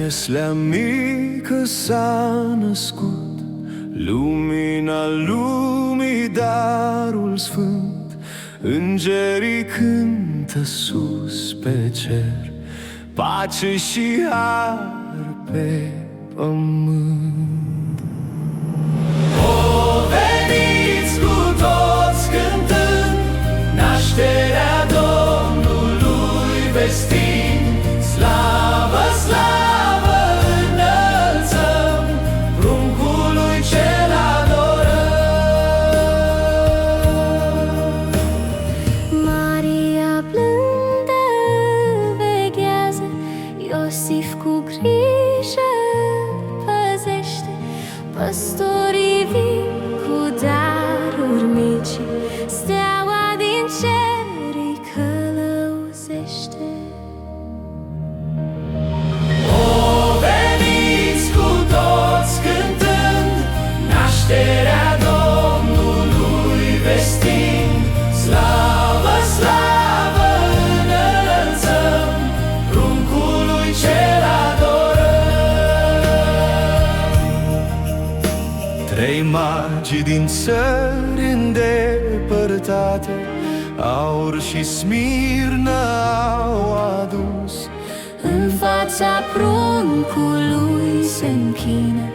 Ieslea mică s-a născut, lumina lumii, darul sfânt. Îngerii cântă sus pe cer, pace și har pe pământ. O, veniți cu toți cântând, nașterea Domnului vestind. Slavă, slavă înălțăm pruncului cel adorăm. Maria blândă veghează, Iosif cu grijă păzește. Păstorii vin cu daruri mici, steaua din cer îi călăuzește. Nașterea Domnului vestind. Slavă, slavă înălțăm pruncului cel adorăm. Trei magi din țări îndepărtate, aur și smirnă au adus. În fața pruncului se închină,